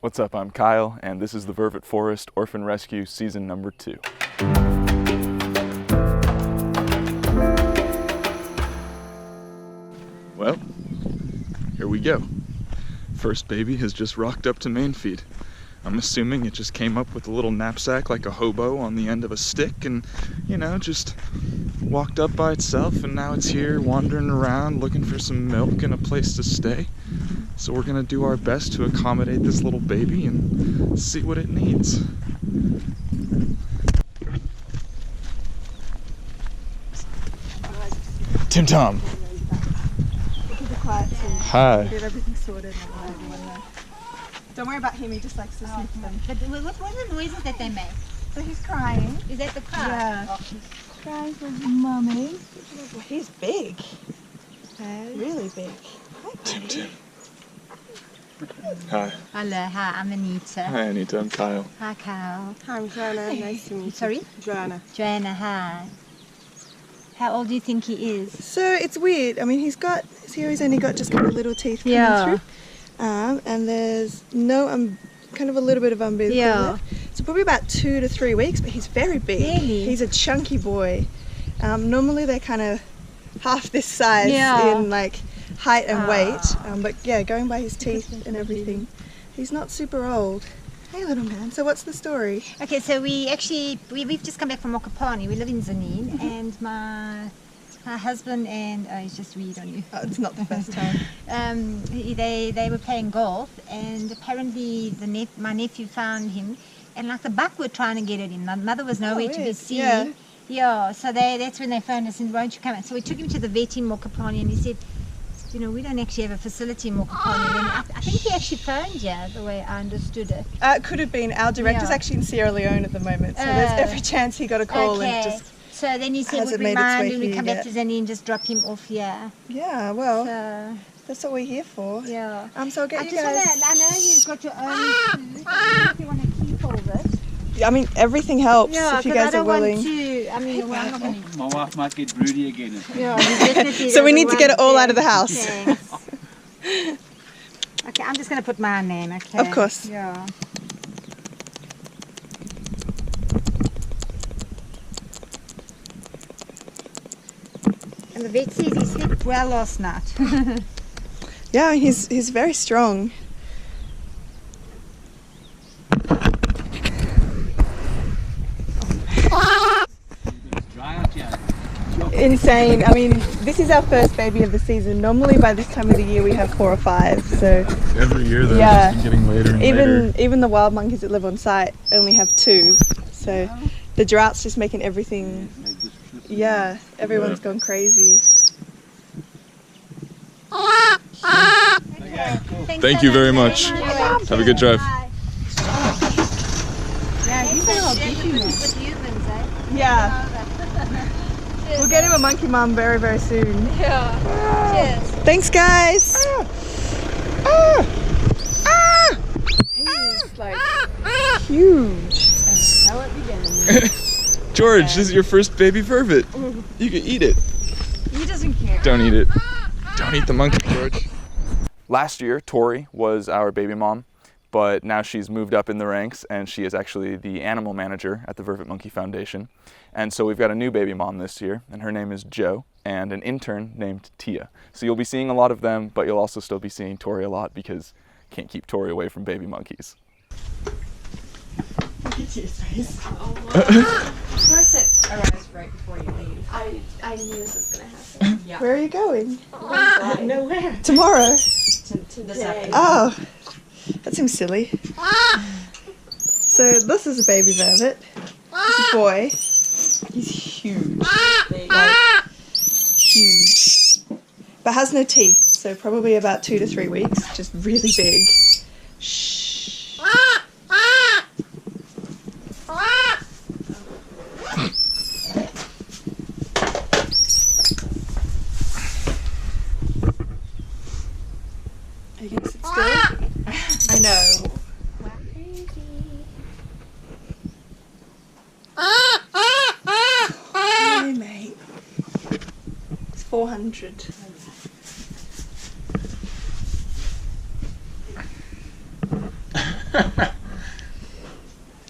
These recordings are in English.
What's up, I'm Kyle, and this is the Vervet Forest Orphan Rescue Season number 2. Well, here we go. First baby has just rocked up to main feed. I'm assuming it just came up with a little knapsack like a hobo on the end of a stick and, you know, just walked up by itself, and now it's here wandering around looking for some milk and a place to stay. So we're gonna do our best to accommodate this little baby and see what it needs. Tim Tom. Hi. Get everything sorted and let everyone know. Don't worry about him, he just likes to sniff them. But what were the noises that they make? So he's crying. Is that the cry? Yeah. Oh. He's crying for his mummy. He's big. Really big. Hi, Tim Tim. Hi. Hello, hi, I'm Anita. Hi Anita, I'm Kyle. Hi, Kyle. Hi, I'm Joanna. Nice to meet you. Sorry? Joanna. Joanna, hi. How old do you think he is? So it's weird. I mean, he's only got just kind of little teeth coming through. And there's no, kind of a little bit of umbilical left. So probably about 2 to 3 weeks, but he's very big. Really? He's a chunky boy. Normally they're kind of half this size in like height and weight. But yeah, going by his teeth and everything, he's not super old. Hey little man, so what's the story? Okay, so we've just come back from Orphan. We live in Zanin, and my husband and he's just weird on you. Oh, it's not the first time. They were playing golf, and apparently my nephew found him, and like the buck were trying to get at him. My mother was nowhere to be seen. Yeah, so that's when they phoned us and won't you come out? So we took him to the vet in Mokopane, and he said, you know, we don't actually have a facility in Mokopane. And I think he actually phoned you, the way I understood it. It could have been. Our director's actually in Sierra Leone at the moment, so there's every chance he got a call and just. So then he said, hasn't would we made its way mind when we here come back yet. to Zanin and just drop him off here? Yeah, well, So, that's what we're here for. yeah. So I'll get I you just guys. I know you've got your own food. I don't know if you want to keep all of it. I mean, everything helps Yeah, if you because guys I are don't willing. want to. I mean, well, I'm not going to. My wife might get broody again. Yeah, definitely. So we need to get it all out of the house. Okay, I'm just going to put mine in, okay? Of course. Yeah. And the vet says he slept well last night. Yeah, he's very strong. Insane. I mean, this is our first baby of the season. Normally by this time of the year we have 4 or 5. So Every year they're just getting later and later. even the wild monkeys that live on site only have 2. So the drought's just making everything. Yeah, everyone's gone crazy. Thank you very much. Have a good drive. Yeah, he's all with humans, eh? Yeah. We'll get him a monkey mum very, very soon. Yeah. Cheers. Thanks, guys. He's like huge. George, this is your first baby vervet. You can eat it. He doesn't care. Don't eat it. Don't eat the monkey, George. Last year, Tori was our baby mom, but now she's moved up in the ranks and she is actually the animal manager at the Vervet Monkey Foundation. And so we've got a new baby mom this year, and her name is Jo, and an intern named Tia. So you'll be seeing a lot of them, but you'll also still be seeing Tori a lot because you can't keep Tori away from baby monkeys. Look at your face. Of course it arrives right before you leave. I knew this was going to happen. Yeah. Where are you going? Nowhere. Tomorrow. To this afternoon. Oh, that seems silly. So this is a baby vervet. It's a boy. He's huge. Like, huge. But has no teeth, so probably about 2 to 3 weeks. Just really big. Shh. Are you gonna sit still? I know. Hey, mate. It's 400.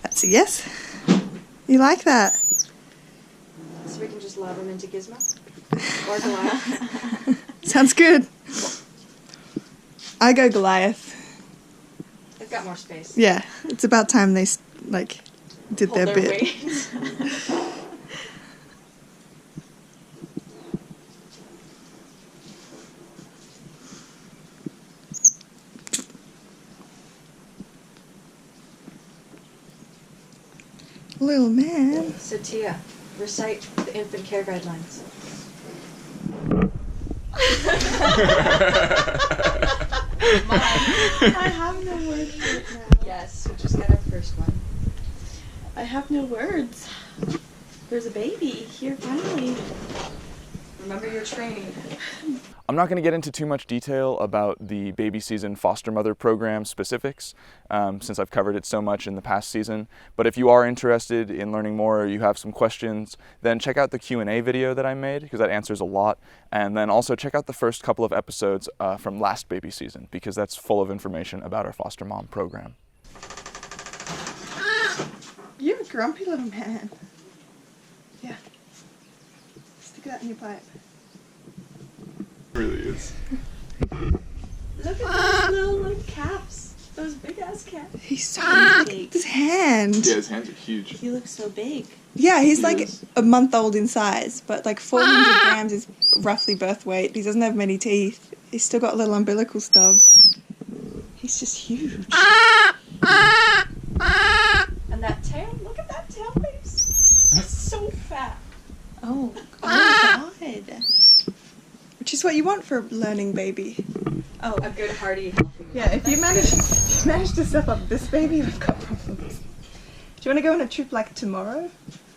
That's a yes. You like that? So we can just lob him into Gizmo? Or Goliath? Sounds good. I go Goliath. They've got more space. Yeah, it's about time they did Hold their bit. weight. Little man. So Tia, recite the infant care guidelines. I have no words right now. Yes, we just got our first one. I have no words. There's a baby here finally. Remember your training. I'm not going to get into too much detail about the baby season foster mother program specifics, since I've covered it so much in the past season. But if you are interested in learning more or you have some questions, then check out the Q&A video that I made, because that answers a lot. And then also check out the first couple of episodes from last baby season, because that's full of information about our foster mom program. You're a grumpy little man. Yeah. Stick that in your pipe. It really is. Look at those little calves. Those big ass calves. He's so big. His hand. Yeah, his hands are huge. He looks so big. Yeah, he's He like is. a month old in size, but like 400 grams is roughly birth weight. He doesn't have many teeth. He's still got a little umbilical stub. He's just huge. And that tail, look at that tail face. It's so fat. Oh God. Which is what you want for a learning baby. Oh, A good, hearty, healthy. Yeah, if you manage to step up this baby, we've got problems. Do you want to go on a trip like tomorrow?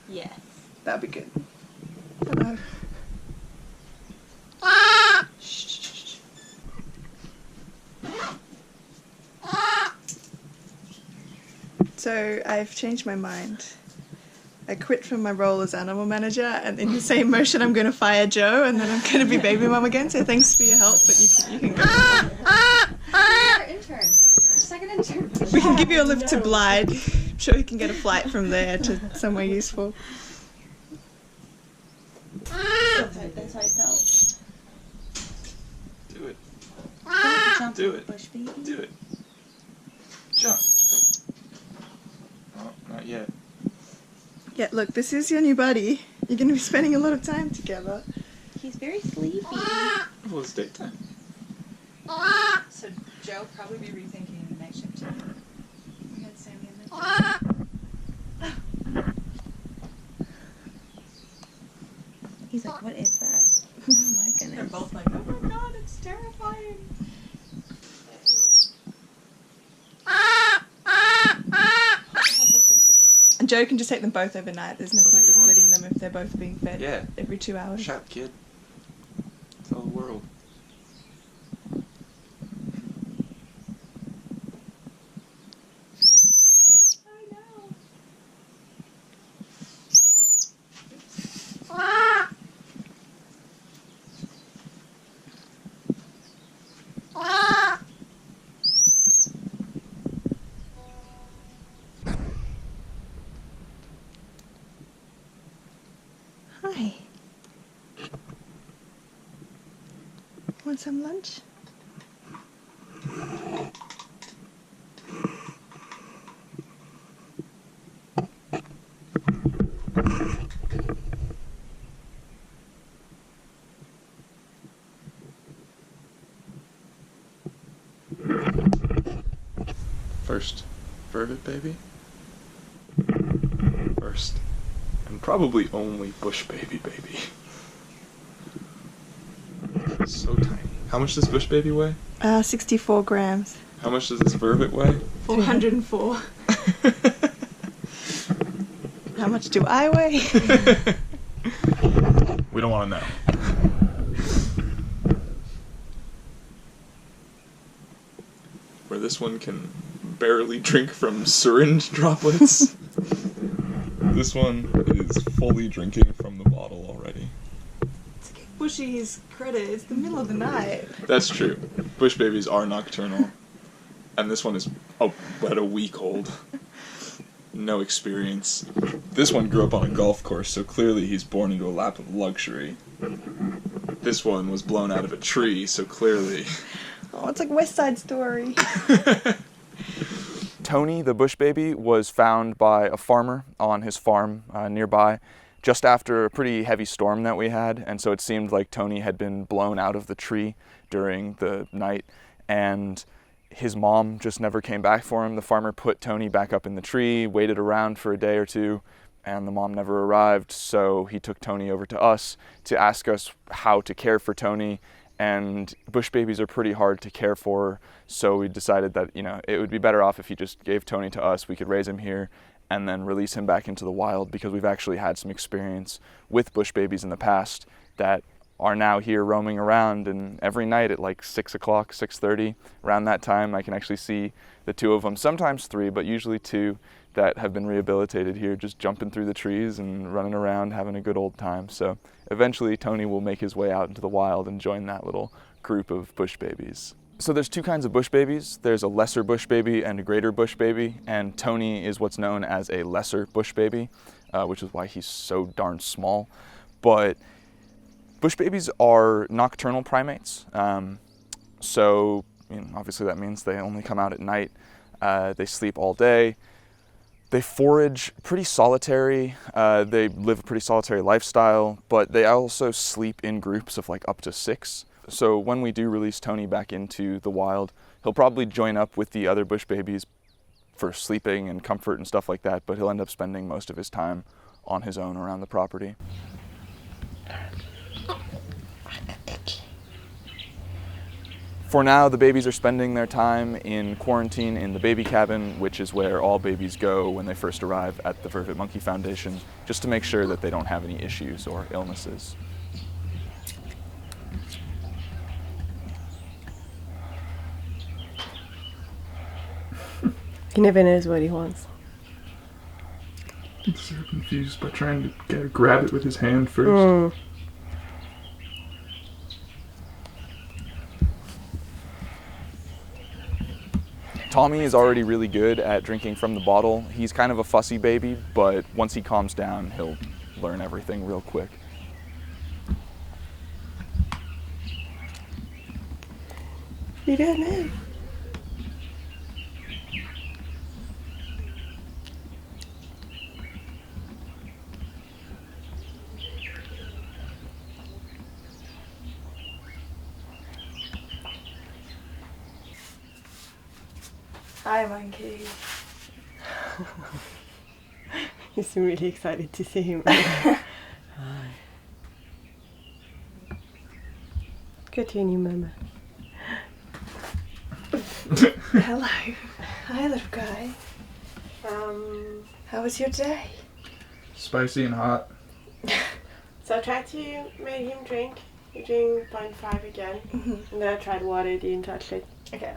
yes. That'd be good. Hello. Shh. So I've changed my mind. I quit from my role as animal manager, and in the same motion I'm going to fire Joe, and then I'm going to be baby mum again. So thanks for your help, but you can go. Our intern. Second intern. We can give you a lift to Blythe. I'm sure you can get a flight from there to somewhere useful. That's how I felt. Do it. Don't jump Do on it. the bush, baby. Do it. Jump. Oh, not yet. Yeah, look, this is your new buddy. You're going to be spending a lot of time together. He's very sleepy. Well, it's daytime. So Joe will probably be rethinking the night shift too. We had Sammy in there. He's like, what is that? Oh my goodness. They're both like, oh my god, it's terrifying. And Joe can just take them both overnight. There's no That's a point good one. splitting them if they're both being fed Yeah. every 2 hours. Shut up, kid. Tell the world. I know. Hi. Want some lunch? First, Vervet baby. First. And probably only bush baby. So tiny. How much does bush baby weigh? 64 grams. How much does this Vervet weigh? 404. How much do I weigh? We don't want to know. Where this one can barely drink from syringe droplets. This one is fully drinking from the bottle already. Bushy his credit. It's the middle of the night. That's true. Bush babies are nocturnal. And this one is About a week old. No experience. This one grew up on a golf course, so clearly he's born into a lap of luxury. This one was blown out of a tree, so clearly... Oh, it's like West Side Story. Toni, the bush baby, was found by a farmer on his farm nearby just after a pretty heavy storm that we had, and so it seemed like Toni had been blown out of the tree during the night, and his mom just never came back for him. The farmer put Toni back up in the tree, waited around for a day or two, and the mom never arrived, so he took Toni over to us to ask us how to care for Toni. And bush babies are pretty hard to care for, so we decided that, you know, it would be better off if he just gave Toni to us. We could raise him here and then release him back into the wild, because we've actually had some experience with bush babies in the past that are now here roaming around, and every night at like 6 o'clock, 6:30, around that time, I can actually see the two of them, sometimes three, but usually two, that have been rehabilitated here, just jumping through the trees and running around, having a good old time. So eventually Toni will make his way out into the wild and join that little group of bush babies. So there's two kinds of bush babies. There's a lesser bush baby and a greater bush baby, and Toni is what's known as a lesser bush baby, which is why he's so darn small. But bush babies are nocturnal primates, so you know, obviously that means they only come out at night. They sleep all day. They forage pretty solitary. They live a pretty solitary lifestyle, but they also sleep in groups of like up to 6. So when we do release Toni back into the wild, he'll probably join up with the other bush babies for sleeping and comfort and stuff like that, but he'll end up spending most of his time on his own around the property. For now, the babies are spending their time in quarantine in the baby cabin, which is where all babies go when they first arrive at the Vervet Monkey Foundation, just to make sure that they don't have any issues or illnesses. He never knows what he wants. He's so confused by trying to grab it with his hand first. Tommy is already really good at drinking from the bottle. He's kind of a fussy baby, but once he calms down, he'll learn everything real quick. You don't know. Hi, monkey. You seem really excited to see him. Hi. Good to you, Mama. Hello. Hi, little guy. How was your day? Spicy and hot. So I tried to make him drink. He drank 0.5 again. And then I tried water, he didn't touch it. Okay.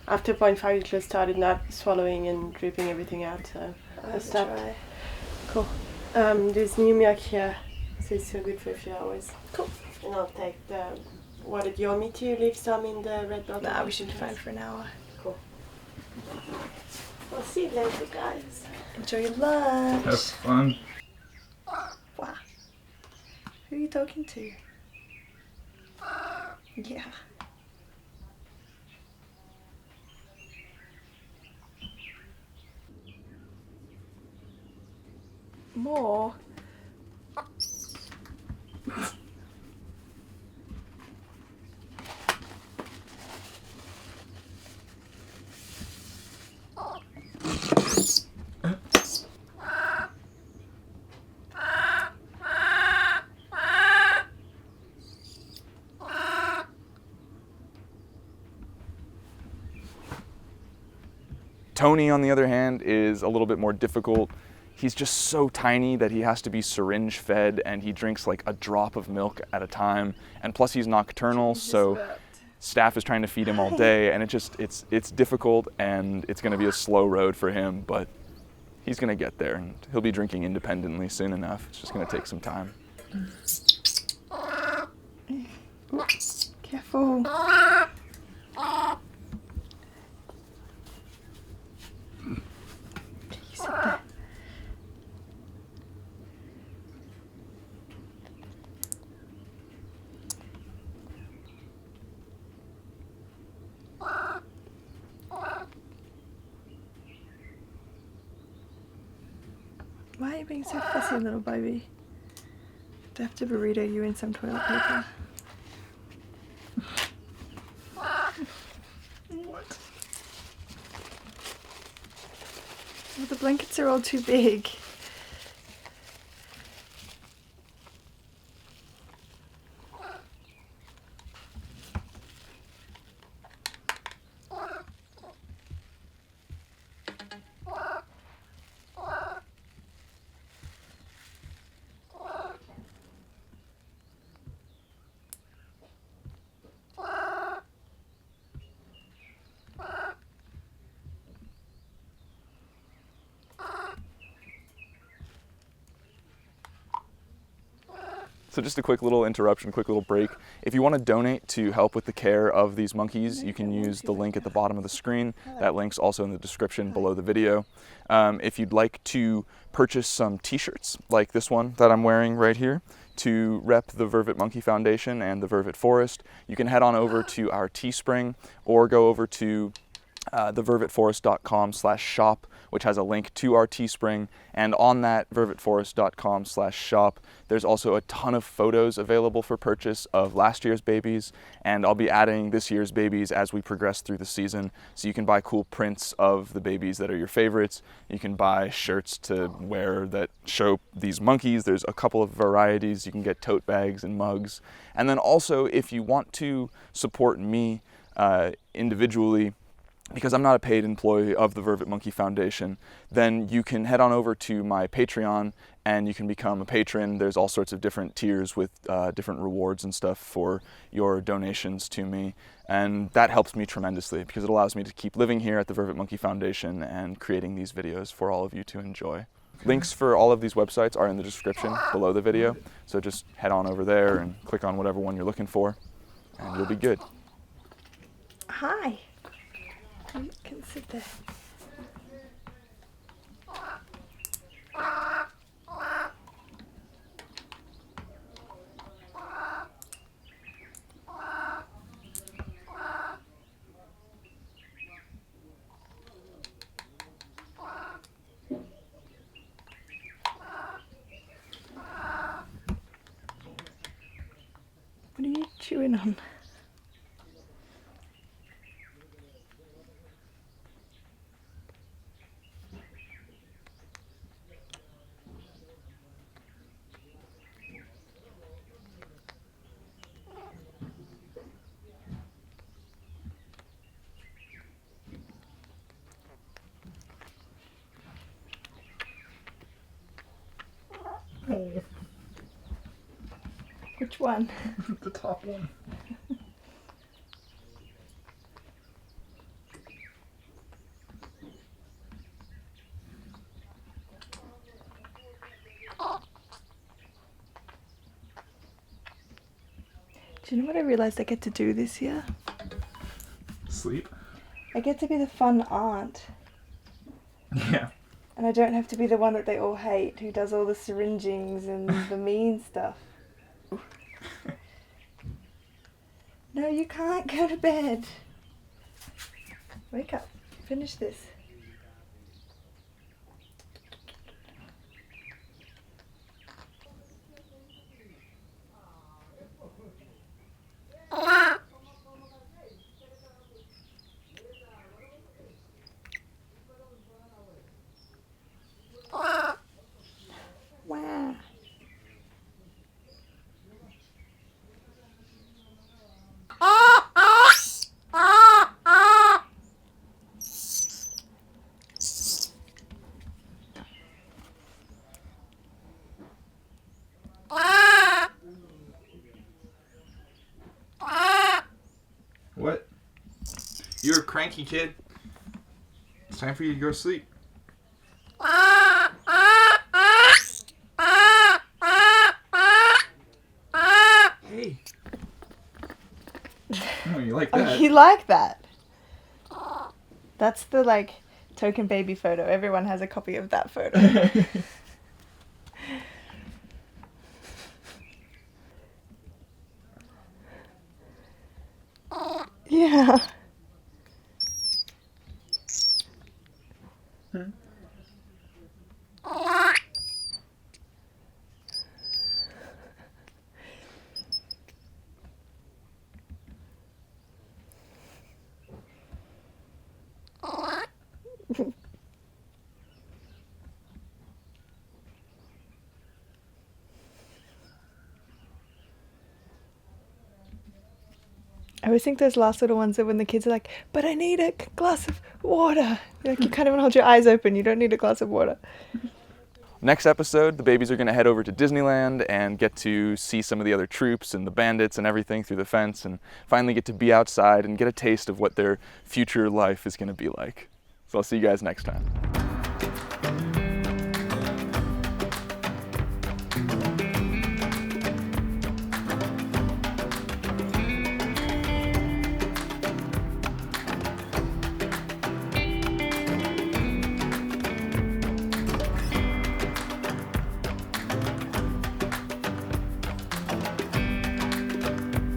After 0.5 he just started not swallowing and dripping everything out, so I stopped. Try. Cool. There's new milk here, so it's so good for a few hours. Cool. And I'll take the water. Do you want me to leave some in the red bottle? Nah, we should be fine for an hour. Cool. I'll see you later, guys. Enjoy your lunch. Have fun. Wow. Who are you talking to? Yeah. More. Toni, on the other hand, is a little bit more difficult. He's just so tiny that he has to be syringe fed, and he drinks like a drop of milk at a time. And plus he's nocturnal, so staff is trying to feed him all day, and it's difficult, and it's gonna be a slow road for him, but he's gonna get there, and he'll be drinking independently soon enough. It's just gonna take some time. Careful. Why are you being so fussy, little baby? Do I have to burrito you in some toilet paper? What? Well, the blankets are all too big. So just a quick little interruption, quick little break. If you want to donate to help with the care of these monkeys, you can use the link at the bottom of the screen. That link's also in the description below the video. If you'd like to purchase some t-shirts like this one that I'm wearing right here to rep the Vervet Monkey Foundation and the Vervet Forest, you can head on over to our Teespring or go over to thevervetforest.com/shop, which has a link to our Teespring, and on that vervetforest.com/shop there's also a ton of photos available for purchase of last year's babies, and I'll be adding this year's babies as we progress through the season, so you can buy cool prints of the babies that are your favorites. You can buy shirts to wear that show these monkeys. There's a couple of varieties. You can get tote bags and mugs, and then also if you want to support me individually, because I'm not a paid employee of the Vervet Monkey Foundation, then you can head on over to my Patreon and you can become a patron. There's all sorts of different tiers with different rewards and stuff for your donations to me. And that helps me tremendously because it allows me to keep living here at the Vervet Monkey Foundation and creating these videos for all of you to enjoy. Links for all of these websites are in the description below the video. So just head on over there and click on whatever one you're looking for and you'll be good. Hi. You can sit there. What are you chewing on? Which one? The top one. Do you know what I realized I get to do this year? Sleep? I get to be the fun aunt. Yeah. And I don't have to be the one that they all hate, who does all the syringings and the mean stuff. No, you can't go to bed. Wake up. Finish this. Wow. What? You're a cranky kid. It's time for you to go to sleep. Hey. Oh, you like that? Oh, you like that? That's the, like, token baby photo. Everyone has a copy of that photo. Yeah. I always think those last little ones are when the kids are like, but I need a glass of water. Like, you can't even hold your eyes open. You don't need a glass of water. Next episode, the babies are going to head over to Disneyland and get to see some of the other troops and the bandits and everything through the fence, and finally get to be outside and get a taste of what their future life is going to be like. So I'll see you guys next time.